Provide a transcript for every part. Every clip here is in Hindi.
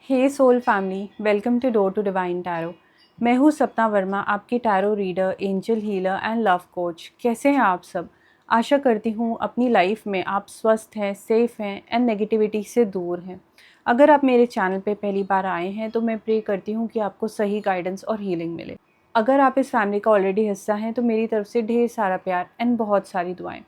Hey soul family, welcome to door to divine tarot. मैं हूँ सपना वर्मा, आपकी tarot reader, angel healer and love coach. कैसे हैं आप सब? आशा करती हूँ अपनी लाइफ में आप स्वस्थ हैं, सेफ हैं एंड नेगेटिविटी से दूर हैं। अगर आप मेरे चैनल पे पहली बार आए हैं तो मैं प्रे करती हूँ कि आपको सही गाइडेंस और हीलिंग मिले। अगर आप इस फैमिली का ऑलरेडी हिस्सा हैं तो मेरी तरफ से ढेर सारा प्यार एंड बहुत सारी दुआएं।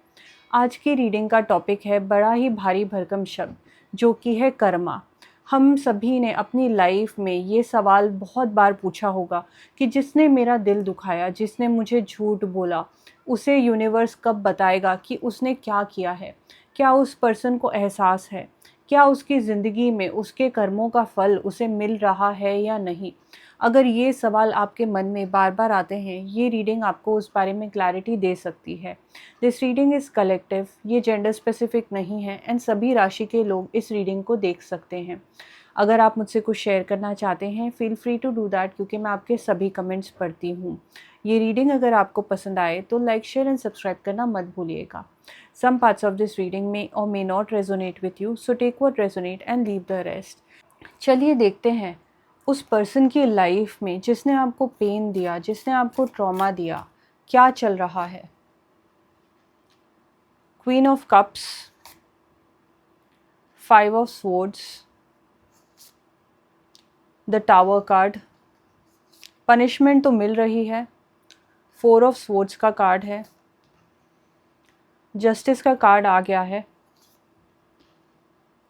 आज की रीडिंग का टॉपिक है बड़ा ही भारी भरकम शब्द, जो कि है कर्मा। हम सभी ने अपनी लाइफ में ये सवाल बहुत बार पूछा होगा कि जिसने मेरा दिल दुखाया, जिसने मुझे झूठ बोला, उसे यूनिवर्स कब बताएगा कि उसने क्या किया है। क्या उस पर्सन को एहसास है? क्या उसकी ज़िंदगी में उसके कर्मों का फल उसे मिल रहा है या नहीं? अगर ये सवाल आपके मन में बार बार आते हैं, ये रीडिंग आपको उस बारे में क्लैरिटी दे सकती है। दिस रीडिंग इज़ कलेक्टिव, ये जेंडर स्पेसिफिक नहीं है एंड सभी राशि के लोग इस रीडिंग को देख सकते हैं। अगर आप मुझसे कुछ शेयर करना चाहते हैं, feel free to do that, क्योंकि मैं आपके सभी कमेंट्स पढ़ती हूँ। ये रीडिंग अगर आपको पसंद आए तो लाइक, शेयर एंड सब्सक्राइब करना मत भूलिएगा। Some parts of this reading may और may not resonate with you, so take what resonate and leave the rest. चलिए देखते हैं उस पर्सन की लाइफ में जिसने आपको पेन दिया, जिसने आपको ट्रॉमा दिया, क्या चल रहा है। Queen of cups, 5 of swords, the tower card. Punishment तो मिल रही है। 4 ऑफ स्वॉर्ड्स का कार्ड है। जस्टिस का कार्ड आ गया है।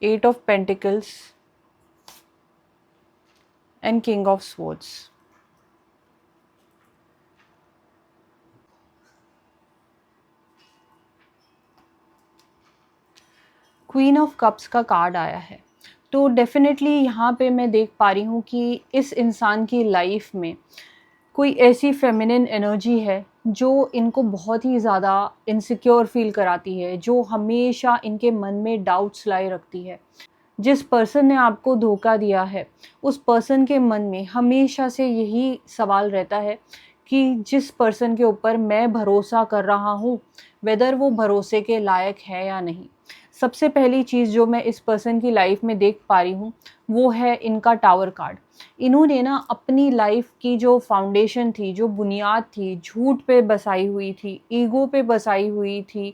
8 of pentacles and king of swords. Queen of cups का कार्ड आया है, तो डेफिनेटली यहाँ पे मैं देख पा रही हूँ कि इस इंसान की लाइफ में कोई ऐसी फेमिनिन एनर्जी है जो इनको बहुत ही ज़्यादा इनसिक्योर फील कराती है, जो हमेशा इनके मन में डाउट्स लाए रखती है। जिस पर्सन ने आपको धोखा दिया है, उस पर्सन के मन में हमेशा से यही सवाल रहता है कि जिस पर्सन के ऊपर मैं भरोसा कर रहा हूँ, वेदर वो भरोसे के लायक है या नहीं। सबसे पहली चीज़ जो मैं इस पर्सन की लाइफ में देख पा रही हूँ, वो है इनका टावर कार्ड। इन्होंने ना अपनी लाइफ की जो फाउंडेशन थी, जो बुनियाद थी, झूठ पे बसाई हुई थी, ईगो पे बसाई हुई थी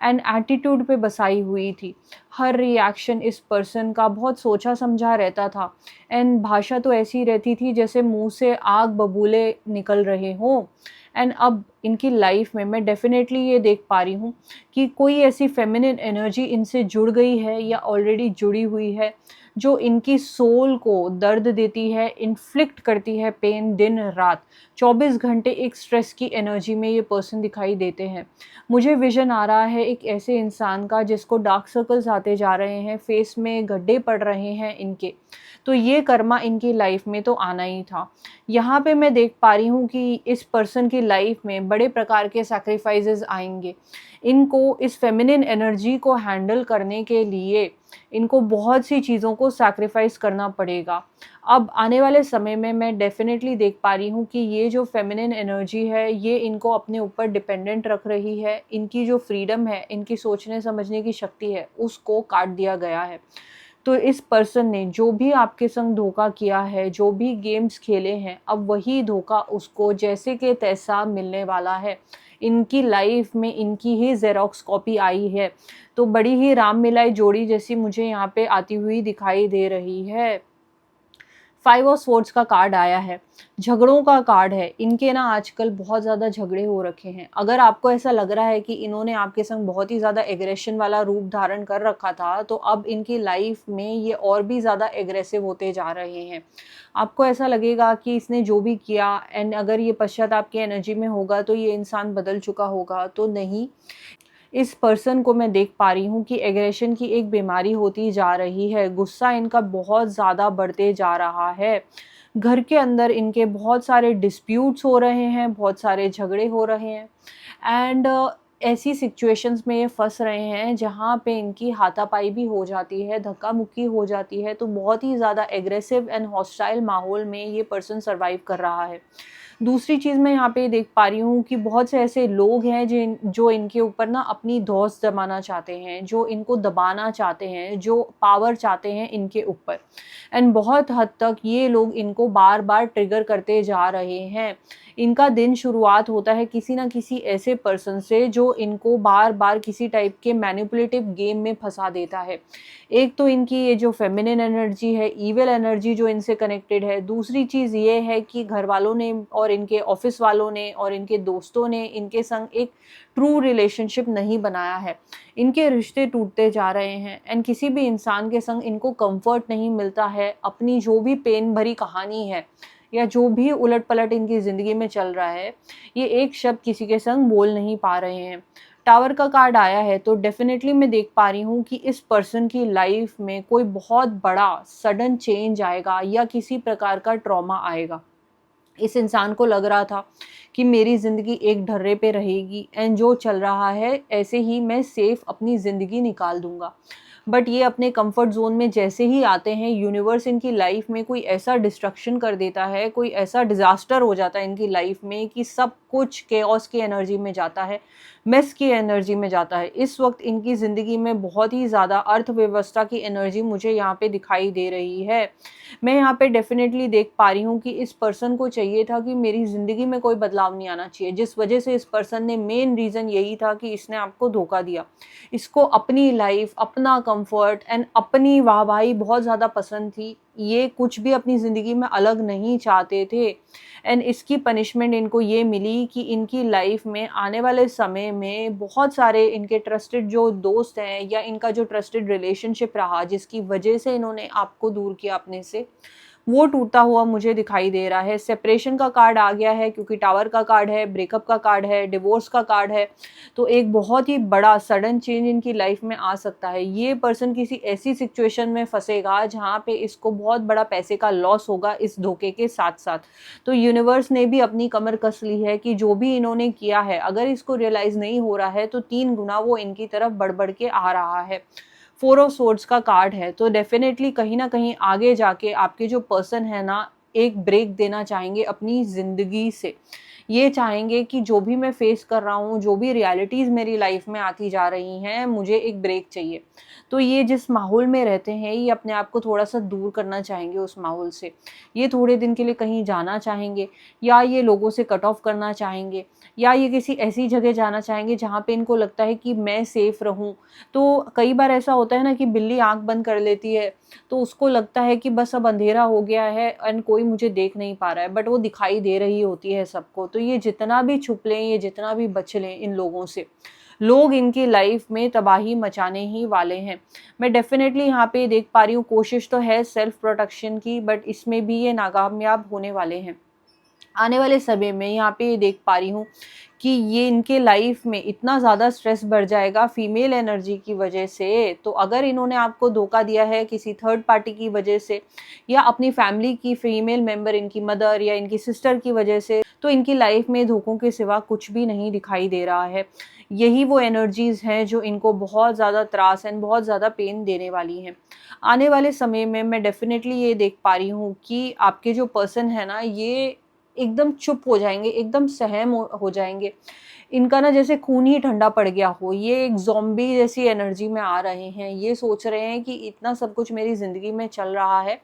एंड एटीट्यूड पे बसाई हुई थी। हर रिएक्शन इस पर्सन का बहुत सोचा समझा रहता था एंड भाषा तो ऐसी रहती थी जैसे मुंह से आग बबूले निकल रहे हों। एंड अब इनकी लाइफ में मैं डेफिनेटली ये देख पा रही हूँ कि कोई ऐसी फेमिनिन एनर्जी इनसे जुड़ गई है या ऑलरेडी जुड़ी हुई है, जो इनकी सोल को दर्द देती है, इन्फ्लिक्ट करती है पेन दिन रात। 24 घंटे एक स्ट्रेस की एनर्जी में ये पर्सन दिखाई देते हैं। मुझे विजन आ रहा है एक ऐसे इंसान का जिसको डार्क सर्कल्स आते जा रहे हैं, फेस में गड्ढे पड़ रहे हैं इनके। तो ये कर्मा इनकी लाइफ में तो आना ही था। यहाँ पे मैं देख पा रही हूँ कि इस पर्सन की लाइफ में बड़े प्रकार के सैक्रिफाइसेस आएंगे। इनको इस फेमिनिन एनर्जी को हैंडल करने के लिए इनको बहुत सी चीज़ों को सैक्रिफाइस करना पड़ेगा। अब आने वाले समय में मैं डेफिनेटली देख पा रही हूँ कि ये जो फेमिनिन एनर्जी है, ये इनको अपने ऊपर डिपेंडेंट रख रही है। इनकी जो फ्रीडम है, इनकी सोचने समझने की शक्ति है, उसको काट दिया गया है। तो इस पर्सन ने जो भी आपके संग धोखा किया है, जो भी गेम्स खेले हैं, अब वही धोखा उसको जैसे कि तैसा मिलने वाला है। इनकी लाइफ में इनकी ही जेरोक्स कॉपी आई है, तो बड़ी ही राम मिलाई जोड़ी जैसी मुझे यहाँ पे आती हुई दिखाई दे रही है। 5 ऑफ स्वॉर्ड्स का कार्ड आया है, झगड़ों का कार्ड है। इनके ना आजकल बहुत ज़्यादा झगड़े हो रखे हैं। अगर आपको ऐसा लग रहा है कि इन्होंने आपके संग बहुत ही ज़्यादा एग्रेशन वाला रूप धारण कर रखा था, तो अब इनकी लाइफ में ये और भी ज़्यादा एग्रेसिव होते जा रहे हैं। आपको ऐसा लगेगा कि इसने जो भी किया, एंड अगर ये पश्चाताप की एनर्जी में होगा तो ये इंसान बदल चुका होगा, तो नहीं। इस पर्सन को मैं देख पा रही हूँ कि एग्रेशन की एक बीमारी होती जा रही है। गुस्सा इनका बहुत ज़्यादा बढ़ते जा रहा है। घर के अंदर इनके बहुत सारे डिस्प्यूट्स हो रहे हैं, बहुत सारे झगड़े हो रहे हैं एंड ऐसी सिचुएशंस में ये फंस रहे हैं जहाँ पे इनकी हाथापाई भी हो जाती है, धक्का मुक्की हो जाती है। तो बहुत ही ज़्यादा एग्रेसिव एंड हॉस्टाइल माहौल में ये पर्सन सर्वाइव कर रहा है। दूसरी चीज़ मैं यहाँ पे देख पा रही हूँ कि बहुत से ऐसे लोग हैं जो इनके ऊपर ना अपनी धौंस जमाना चाहते हैं, जो इनको दबाना चाहते हैं, जो पावर चाहते हैं इनके ऊपर। एंड बहुत हद तक ये लोग इनको बार-बार ट्रिगर करते जा रहे हैं। इनका दिन शुरुआत होता है किसी न किसी ऐसे पर्सन से जो इनको बार-बार किसी टाइप के मैनिपुलेटिव गेम में फँसा देता है। एक तो इनकी ये जो फेमिनिन एनर्जी है, ईविल एनर्जी जो इनसे कनेक्टेड है। दूसरी चीज़ ये है कि घरवालों ने और इनके ऑफ़िस वालों ने और इनके दोस्तों ने इनके संग एक ट्रू रिलेशनशिप नहीं बनाया है। इनके रिश्ते टूटते जा रहे हैं एंड किसी भी इंसान के संग इनको कम्फ़र्ट नहीं मिलता है। अपनी जो भी पेन भरी कहानी है या जो भी उलट-पलट इनकी ज़िंदगी में चल रहा है, ये एक शब्द किसी के संग बोल नहीं पा रहे हैं। टावर का कार्ड आया है तो डेफ़िनेटली मैं देख पा रही हूँ कि इस पर्सन की लाइफ़ में कोई बहुत बड़ा सडन चेंज आएगा या किसी प्रकार का ट्रॉमा आएगा। इस इंसान को लग रहा था कि मेरी ज़िंदगी एक ढर्रे पे रहेगी एंड जो चल रहा है ऐसे ही मैं सेफ अपनी ज़िंदगी निकाल दूँगा। बट ये अपने कंफर्ट ज़ोन में जैसे ही आते हैं, यूनिवर्स इनकी लाइफ में कोई ऐसा डिस्ट्रक्शन कर देता है, कोई ऐसा डिज़ास्टर हो जाता है इनकी लाइफ में कि सब कुछ केओस की एनर्जी में जाता है, मेस की एनर्जी में जाता है। इस वक़्त इनकी ज़िंदगी में बहुत ही ज़्यादा अर्थव्यवस्था की एनर्जी मुझे यहाँ पे दिखाई दे रही है। मैं यहाँ पे डेफ़िनेटली देख पा रही हूँ कि इस पर्सन को चाहिए था कि मेरी ज़िंदगी में कोई बदलाव नहीं आना चाहिए, जिस वजह से इस पर्सन ने मेन रीज़न यही था कि इसने आपको धोखा दिया। इसको अपनी लाइफ़, अपना कम्फ़र्ट एंड अपनी वाहवाही बहुत ज़्यादा पसंद थी। ये कुछ भी अपनी ज़िंदगी में अलग नहीं चाहते थे एंड इसकी पनिशमेंट इनको ये मिली कि इनकी लाइफ़ में आने वाले समय में बहुत सारे इनके ट्रस्टेड जो दोस्त हैं या इनका जो ट्रस्टेड रिलेशनशिप रहा जिसकी वजह से इन्होंने आपको दूर किया अपने से, वो टूटता हुआ मुझे दिखाई दे रहा है। सेपरेशन का कार्ड आ गया है क्योंकि टावर का कार्ड है, ब्रेकअप का कार्ड है, डिवोर्स का कार्ड है। तो एक बहुत ही बड़ा सडन चेंज इनकी लाइफ में आ सकता है। ये पर्सन किसी ऐसी सिचुएशन में फँसेगा जहाँ पे इसको बहुत बड़ा पैसे का लॉस होगा इस धोखे के साथ-साथ। तो यूनिवर्स ने भी अपनी कमर कस ली है कि जो भी इन्होंने किया है, अगर इसको रियलाइज़ नहीं हो रहा है तो 3 गुना वो इनकी तरफ बढ़-बढ़ के आ रहा है। 4 ऑफ सोर्ड्स का कार्ड है, तो डेफ़िनेटली कहीं न कहीं आगे जाके आपके जो पर्सन है ना, एक ब्रेक देना चाहेंगे अपनी ज़िंदगी से। ये चाहेंगे कि जो भी मैं फ़ेस कर रहा हूँ, जो भी रियलिटीज़ मेरी लाइफ़ में आती जा रही हैं, मुझे एक ब्रेक चाहिए। तो ये जिस माहौल में रहते हैं, ये अपने आप को थोड़ा-सा दूर करना चाहेंगे उस माहौल से। ये थोड़े दिन के लिए कहीं जाना चाहेंगे या ये लोगों से कट ऑफ करना चाहेंगे या ये किसी ऐसी जगह जाना चाहेंगे जहाँ पे इनको लगता है कि मैं सेफ़ रहूँ। तो कई बार ऐसा होता है ना कि बिल्ली आँख बंद कर लेती है, तो उसको लगता है कि बस अब अंधेरा हो गया है एंड कोई मुझे देख नहीं पा रहा है, बट वो दिखाई दे रही होती है सबको। तो ये जितना भी छुप लें, ये जितना भी बच लें इन लोगों से, लोग इनकी लाइफ में तबाही मचाने ही वाले हैं। मैं डेफ़िनेटली यहाँ पे देख पा रही हूँ कोशिश तो है सेल्फ प्रोटेक्शन की, बट इसमें भी ये नाकामयाब होने वाले हैं। आने वाले समय में यहाँ पे ये देख पा रही हूँ कि ये इनके लाइफ में इतना ज़्यादा स्ट्रेस बढ़ जाएगा फीमेल एनर्जी की वजह से, तो अगर इन्होंने आपको धोखा दिया है किसी थर्ड पार्टी की वजह से या अपनी फैमिली की फीमेल मेंबर इनकी मदर या इनकी सिस्टर की वजह से, तो इनकी लाइफ में धोखों के सिवा कुछ भी नहीं दिखाई दे रहा है। यही वो एनर्जीज़ हैं जो इनको बहुत ज़्यादा त्रास एंड बहुत ज़्यादा पेन देने वाली हैं। आने वाले समय में मैं डेफ़िनेटली ये देख पा रही हूँ कि आपके जो पर्सन है ना, ये एकदम चुप हो जाएँगे, एकदम सहम हो जाएँगे। इनका ना जैसे खून ही ठंडा पड़ गया हो, ये एक ज़ॉम्बी जैसी एनर्जी में आ रहे हैं। ये सोच रहे हैं कि इतना सब कुछ मेरी ज़िंदगी में चल रहा है,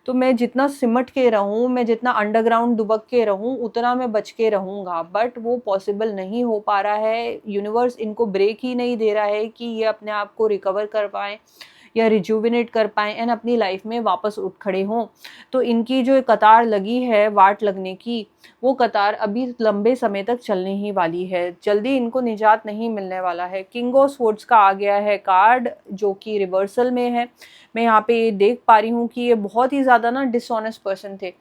तो मैं जितना सिमट के रहूँ, मैं जितना अंडरग्राउंड दुबक के रहूँ, उतना मैं बच के रहूँगा। बट वो पॉसिबल नहीं हो पा रहा है। यूनिवर्स इनको ब्रेक ही नहीं दे रहा है कि ये अपने आप को रिकवर कर पाएँ या रिजुविनेट कर पाएँ एंड अपनी लाइफ में वापस उठ खड़े हों। तो इनकी जो कतार लगी है वाट लगने की, वो कतार अभी लंबे समय तक चलने ही वाली है। जल्दी इनको निजात नहीं मिलने वाला है। किंग ऑफ स्वॉर्ड्स का आ गया है कार्ड जो कि रिवर्सल में है। मैं यहाँ पे देख पा रही हूँ कि ये बहुत ही ज़्यादा ना डिसऑनेस्ट पर्सन थे।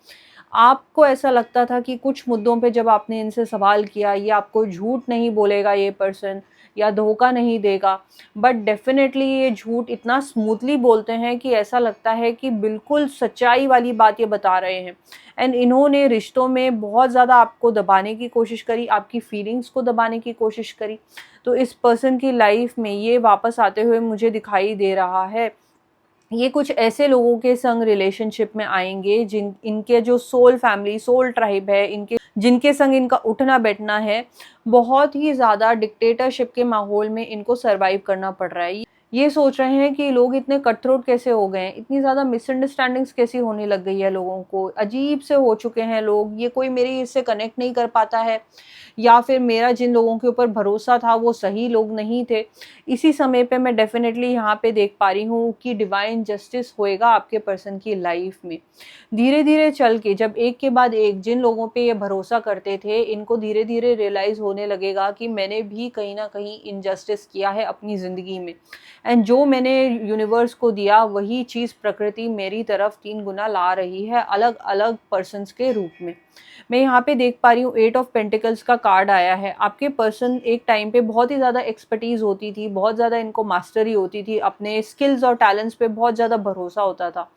आपको ऐसा लगता था कि कुछ मुद्दों पे जब आपने इनसे सवाल किया, ये आपको झूठ नहीं बोलेगा ये पर्सन या धोखा नहीं देगा, बट डेफ़िनेटली ये झूठ इतना स्मूथली बोलते हैं कि ऐसा लगता है कि बिल्कुल सच्चाई वाली बात ये बता रहे हैं। एंड इन्होंने रिश्तों में बहुत ज़्यादा आपको दबाने की कोशिश करी, आपकी फीलिंग्स को दबाने की कोशिश करी। तो इस पर्सन की लाइफ़ में ये वापस आते हुए मुझे दिखाई दे रहा है। ये कुछ ऐसे लोगों के संग रिलेशनशिप में आएंगे जिन इनके जो सोल फैमिली, सोल ट्राइब है, इनके जिनके संग इनका उठना बैठना है, बहुत ही ज़्यादा डिक्टेटरशिप के माहौल में इनको सर्वाइव करना पड़ रहा है। ये सोच रहे हैं कि लोग इतने कट थ्रोट कैसे हो गए हैं, इतनी ज़्यादा मिसअंडरस्टैंडिंग्स कैसी होने लग गई है, लोगों को अजीब से हो चुके हैं लोग, ये कोई मेरी इससे कनेक्ट नहीं कर पाता है, या फिर मेरा जिन लोगों के ऊपर भरोसा था वो सही लोग नहीं थे। इसी समय पे मैं डेफ़िनेटली यहाँ पे देख पा रही हूँ कि डिवाइन जस्टिस होएगा आपके पर्सन की लाइफ में। धीरे-धीरे चल के जब एक के बाद एक जिन लोगों पे ये भरोसा करते थे, इनको धीरे-धीरे रियलाइज़ होने लगेगा कि मैंने भी कहीं न कहीं इनजस्टिस किया है अपनी ज़िंदगी में, एंड जो मैंने यूनिवर्स को दिया वही चीज़ प्रकृति मेरी तरफ 3 गुना ला रही है, अलग-अलग पर्सन्स के रूप में। मैं यहाँ पे देख पा रही हूँ 8 ऑफ पेंटिकल्स का कार्ड आया है। आपके पर्सन एक टाइम पे बहुत ही ज़्यादा एक्सपर्टीज़ होती थी, बहुत ज़्यादा इनको मास्टरी होती थी, अपने स्किल्स और टैलेंट्स पे बहुत ज़्यादा भरोसा होता था।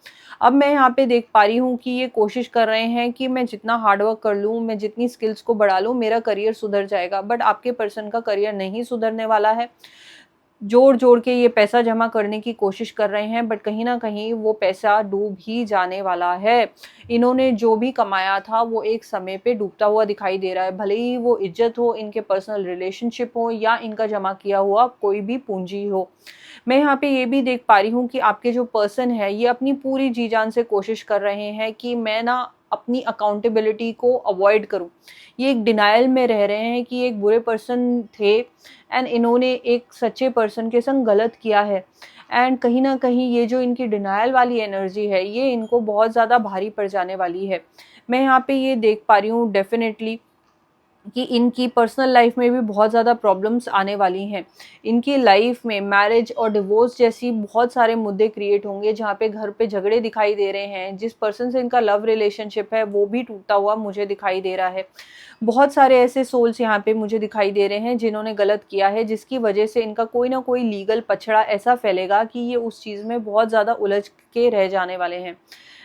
अब मैं यहाँ पे देख पा रही हूँ कि ये कोशिश कर रहे हैं कि मैं जितना हार्ड वर्क कर लूँ, मैं जितनी स्किल्स को बढ़ा लूँ, मेरा करियर सुधर जाएगा। बट आपके पर्सन का करियर नहीं सुधरने वाला है। जोड़-जोड़ के ये पैसा जमा करने की कोशिश कर रहे हैं, बट कहीं न कहीं वो पैसा डूब ही जाने वाला है। इन्होंने जो भी कमाया था वो एक समय पे डूबता हुआ दिखाई दे रहा है। भले ही वो इज़्ज़त हो, इनके पर्सनल रिलेशनशिप हो, या इनका जमा किया हुआ कोई भी पूँजी हो। मैं यहाँ पे ये भी देख पा रही हूँ कि आपके जो पर्सन है, ये अपनी पूरी जी-जान से कोशिश कर रहे हैं कि मैं ना अपनी अकाउंटेबिलिटी को अवॉइड करूँ। ये एक डिनायल में रह रहे हैं कि एक बुरे पर्सन थे, एंड इन्होंने एक सच्चे पर्सन के संग गलत किया है, एंड कहीं न कहीं ये जो इनकी डिनायल वाली एनर्जी है, ये इनको बहुत ज़्यादा भारी पड़ जाने वाली है। मैं यहाँ पे ये देख पा रही हूँ डेफ़िनेटली कि इनकी पर्सनल लाइफ में भी बहुत ज़्यादा प्रॉब्लम्स आने वाली हैं। इनकी लाइफ में मैरिज और डिवोर्स जैसी बहुत सारे मुद्दे क्रिएट होंगे, जहाँ पे घर पे झगड़े दिखाई दे रहे हैं। जिस पर्सन से इनका लव रिलेशनशिप है वो भी टूटता हुआ मुझे दिखाई दे रहा है। बहुत सारे ऐसे सोल्स यहाँ पे मुझे दिखाई दे रहे हैं जिन्होंने गलत किया है, जिसकी वजह से इनका कोई ना कोई लीगल पछड़ा ऐसा फैलेगा कि ये उस चीज़ में बहुत ज़्यादा उलझ के रह जाने वाले हैं।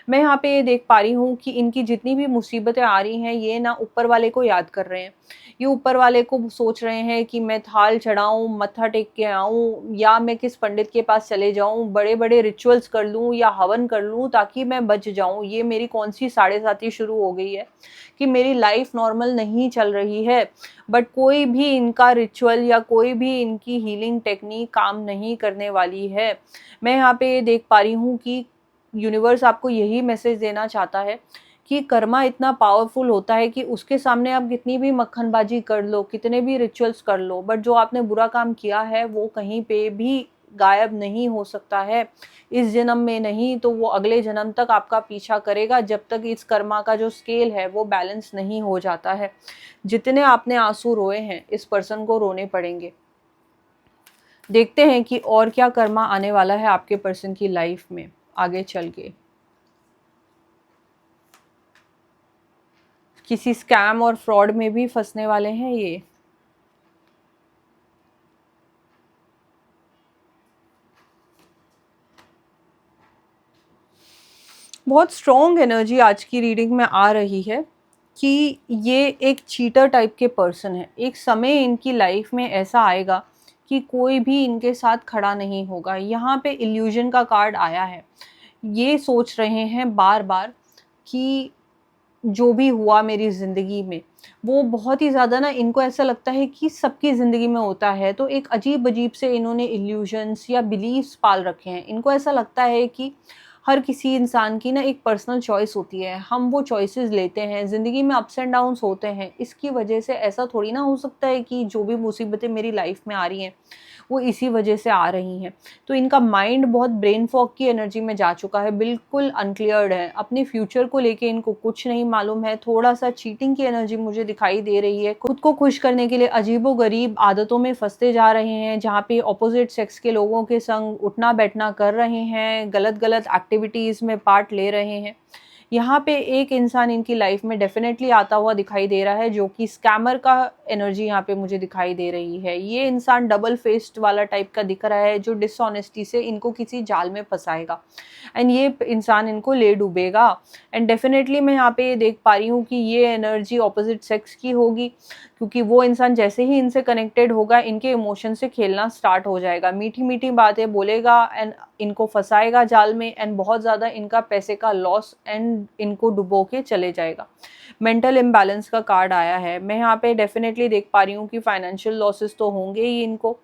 मैं यहाँ पे ये देख पा रही हूँ कि इनकी जितनी भी मुसीबतें आ रही हैं, ये ना ऊपर वाले को याद कर रहे हैं। ये ऊपर वाले को सोच रहे हैं कि मैं थाल चढ़ाऊँ, मत्था टेक के आऊँ, या मैं किस पंडित के पास चले जाऊँ, बड़े-बड़े रिचुअल्स कर लूँ या हवन कर लूँ ताकि मैं बच जाऊँ। ये मेरी कौन-सी साढ़े साती शुरू हो गई है कि मेरी लाइफ नॉर्मल नहीं चल रही है। बट कोई भी इनका रिचुअल या कोई भी इनकी हीलिंग टेक्नीक काम नहीं करने वाली है। मैं यहाँ पे ये देख पा रही हूँ कि यूनिवर्स आपको यही मैसेज देना चाहता है कि कर्मा इतना पावरफुल होता है कि उसके सामने आप कितनी भी मक्खनबाजी कर लो, कितने भी रिचुअल्स कर लो, बट जो आपने बुरा काम किया है वो कहीं पे भी गायब नहीं हो सकता है। इस जन्म में नहीं तो वो अगले जन्म तक आपका पीछा करेगा, जब तक इस कर्मा का जो स्केल है वो बैलेंस नहीं हो जाता है। जितने आपने आंसू रोए हैं, इस पर्सन को रोने पड़ेंगे। देखते हैं कि और क्या कर्मा आने वाला है आपके पर्सन की लाइफ में आगे चल के। किसी स्कैम और फ्रॉड में भी फंसने वाले हैं ये। बहुत स्ट्रॉन्ग एनर्जी आज की रीडिंग में आ रही है कि ये एक चीटर टाइप के पर्सन है। एक समय इनकी लाइफ में ऐसा आएगा कि कोई भी इनके साथ खड़ा नहीं होगा। यहाँ पे इल्यूजन का कार्ड आया है। ये सोच रहे हैं बार-बार कि जो भी हुआ मेरी ज़िंदगी में, वो बहुत ही ज़्यादा ना इनको ऐसा लगता है कि सबकी ज़िंदगी में होता है, तो एक अजीब-अजीब से इन्होंने इल्यूजन्स या बिलीफ्स पाल रखे हैं। इनको ऐसा लगता है कि हर किसी इंसान की ना एक पर्सनल चॉइस होती है, हम वो चॉइसेस लेते हैं, ज़िंदगी में अप्स एंड डाउन्स होते हैं। इसकी वजह से ऐसा थोड़ी ना हो सकता है कि जो भी मुसीबतें मेरी लाइफ में आ रही हैं, वो इसी वजह से आ रही हैं। तो इनका माइंड बहुत ब्रेन फॉग की एनर्जी में जा चुका है, बिल्कुल अनक्लियर्ड है। अपने फ्यूचर को लेके इनको कुछ नहीं मालूम है, थोड़ा-सा चीटिंग की एनर्जी मुझे दिखाई दे रही है। खुद को खुश करने के लिए अजीबो-गरीब आदतों में फँसते जा रहे हैं, जहाँ पे अपोज़िट सेक्स के लोगों के संग उठना-बैठना कर रहे हैं, गलत-गलत एक्टिविटीज़ में पार्ट ले रहे हैं। यहाँ पे एक इंसान इनकी लाइफ में डेफिनेटली आता हुआ दिखाई दे रहा है, जो कि स्कैमर का एनर्जी यहाँ पे मुझे दिखाई दे रही है। ये इंसान डबल फेस्ड वाला टाइप का दिख रहा है, जो डिसऑनेस्टी से इनको किसी जाल में फंसाएगा एंड ये इंसान इनको ले डूबेगा। एंड डेफिनेटली मैं यहाँ पे ये देख पा रही हूँ कि ये एनर्जी ऑपोजिट सेक्स की होगी, क्योंकि वो इंसान जैसे ही इनसे कनेक्टेड होगा इनके इमोशन से खेलना स्टार्ट हो जाएगा, मीठी मीठी बातें बोलेगा एंड इनको फंसाएगा जाल में एंड बहुत ज़्यादा इनका पैसे का लॉस एंड इनको डुबो के चले जाएगा। मेंटल इम्बैलेंस का कार्ड आया है। मैं यहाँ पे डेफिनेटली देख पा रही हूँ कि फाइनेंशियल लॉसेस तो होंगे ही इनको,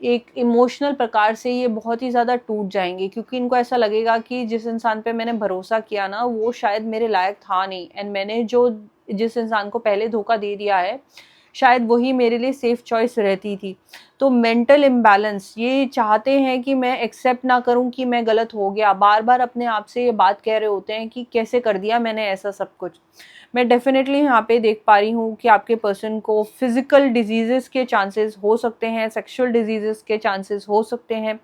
एक इमोशनल प्रकार से ये बहुत ही ज़्यादा टूट जाएंगे, क्योंकि इनको ऐसा लगेगा कि जिस इंसान पे मैंने भरोसा किया ना वो शायद मेरे लायक था नहीं, एंड मैंने जिस इंसान को पहले धोखा दे दिया है शायद वही मेरे लिए सेफ चॉइस रहती थी। तो मेंटल इम्बैलेंस, ये चाहते हैं कि मैं एक्सेप्ट ना करूं कि मैं गलत हो गया, बार बार अपने आप से ये बात कह रहे होते हैं कि कैसे कर दिया मैंने ऐसा सब कुछ। मैं डेफिनेटली यहाँ पे देख पा रही हूँ कि आपके पर्सन को फिजिकल डिजीजेस के चांसेस हो सकते हैं, सेक्सुअल डिजीजेस के चांसेस हो सकते हैं।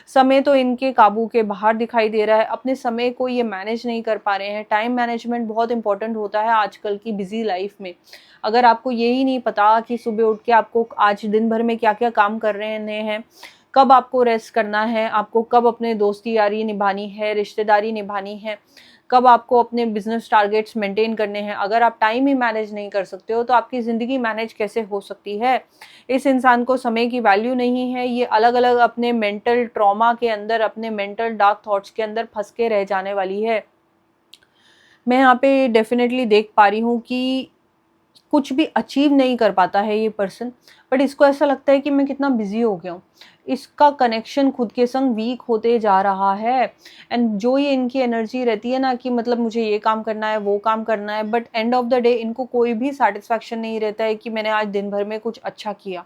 समय तो इनके काबू के बाहर दिखाई दे रहा है, अपने समय को ये मैनेज नहीं कर पा रहे हैं। टाइम मैनेजमेंट बहुत इंपॉर्टेंट होता है आजकल की बिजी लाइफ में। अगर आपको यही नहीं पता कि सुबह उठ के आपको आज दिन भर में क्या क्या काम कर रहे हैं, कब आपको रेस्ट करना है, आपको कब अपने दोस्ती यारी निभानी है, रिश्तेदारी निभानी है, कब आपको अपने बिजनेस टारगेट्स मेंटेन करने हैं, अगर आप टाइम ही मैनेज नहीं कर सकते हो तो आपकी ज़िंदगी मैनेज कैसे हो सकती है। इस इंसान को समय की वैल्यू नहीं है, ये अलग अलग अपने मेंटल ट्रॉमा के अंदर, अपने मेंटल डार्क थॉट्स के अंदर फंस के रह जाने वाली है। मैं यहाँ पे डेफिनेटली देख पा रही हूँ कि कुछ भी अचीव नहीं कर पाता है ये पर्सन, बट इसको ऐसा लगता है कि मैं कितना बिजी हो गया हूँ। इसका कनेक्शन खुद के संग वीक होते जा रहा है एंड जो ये इनकी एनर्जी रहती है ना कि मतलब मुझे ये काम करना है, वो काम करना है, but end of the day इनको कोई भी सेटिस्फैक्शन नहीं रहता है कि मैंने आज दिन भर में कुछ अच्छा किया।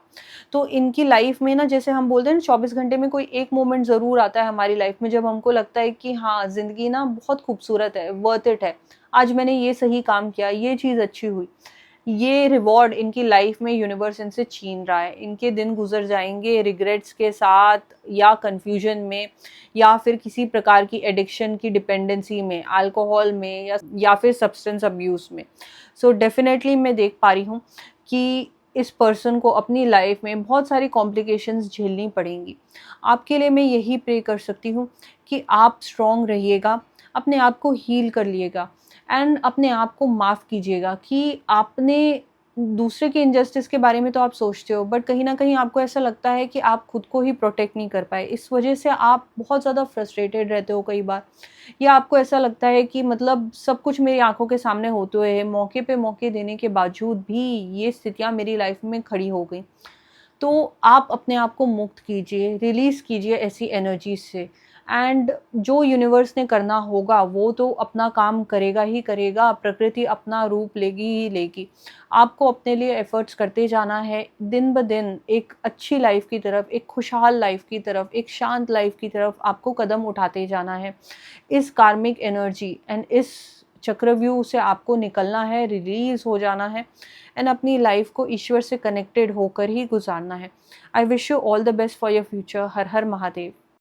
तो इनकी लाइफ में ना, जैसे हम बोलते हैं ना, 24 घंटे में कोई एक मोमेंट ज़रूर आता है हमारी लाइफ में जब हमको लगता है कि हाँ, ज़िंदगी ना बहुत खूबसूरत है, वर्थ इट है, आज मैंने ये सही काम किया, ये चीज़ अच्छी हुई। ये रिवॉर्ड इनकी लाइफ में यूनिवर्स इनसे छीन रहा है। इनके दिन गुजर जाएंगे रिग्रेट्स के साथ, या कंफ्यूजन में, या फिर किसी प्रकार की एडिक्शन की डिपेंडेंसी में, अल्कोहल में, या फिर सब्सटेंस अब्यूज में। सो डेफिनेटली मैं देख पा रही हूँ कि इस पर्सन को अपनी लाइफ में बहुत सारी कॉम्प्लिकेशंस झेलनी पड़ेंगी। आपके लिए मैं यही प्रे कर सकती हूँ कि आप स्ट्रॉन्ग रहिएगा, अपने आप को हील कर लिएगा एंड अपने आप को माफ़ कीजिएगा कि आपने दूसरे के इनजस्टिस के बारे में तो आप सोचते हो, बट कहीं ना कहीं आपको ऐसा लगता है कि आप खुद को ही प्रोटेक्ट नहीं कर पाए, इस वजह से आप बहुत ज़्यादा फ्रस्ट्रेटेड रहते हो कई बार, या आपको ऐसा लगता है कि मतलब सब कुछ मेरी आंखों के सामने होते हुए मौके पे मौके देने के बावजूद भी ये स्थितियाँ मेरी लाइफ में खड़ी हो गई। तो आप अपने आप को मुक्त कीजिए, रिलीज़ कीजिए ऐसी एनर्जी से, एंड जो यूनिवर्स ने करना होगा वो तो अपना काम करेगा ही करेगा, प्रकृति अपना रूप लेगी ही लेगी। आपको अपने लिए एफर्ट्स करते जाना है, दिन ब दिन एक अच्छी लाइफ की तरफ, एक खुशहाल लाइफ की तरफ, एक शांत लाइफ की तरफ आपको कदम उठाते जाना है। इस कार्मिक एनर्जी एंड इस चक्रव्यूह से आपको निकलना है, रिलीज हो जाना है एंड अपनी लाइफ को ईश्वर से कनेक्टेड होकर ही गुजारना है। I wish you all the best for your future. Her her Mahadev.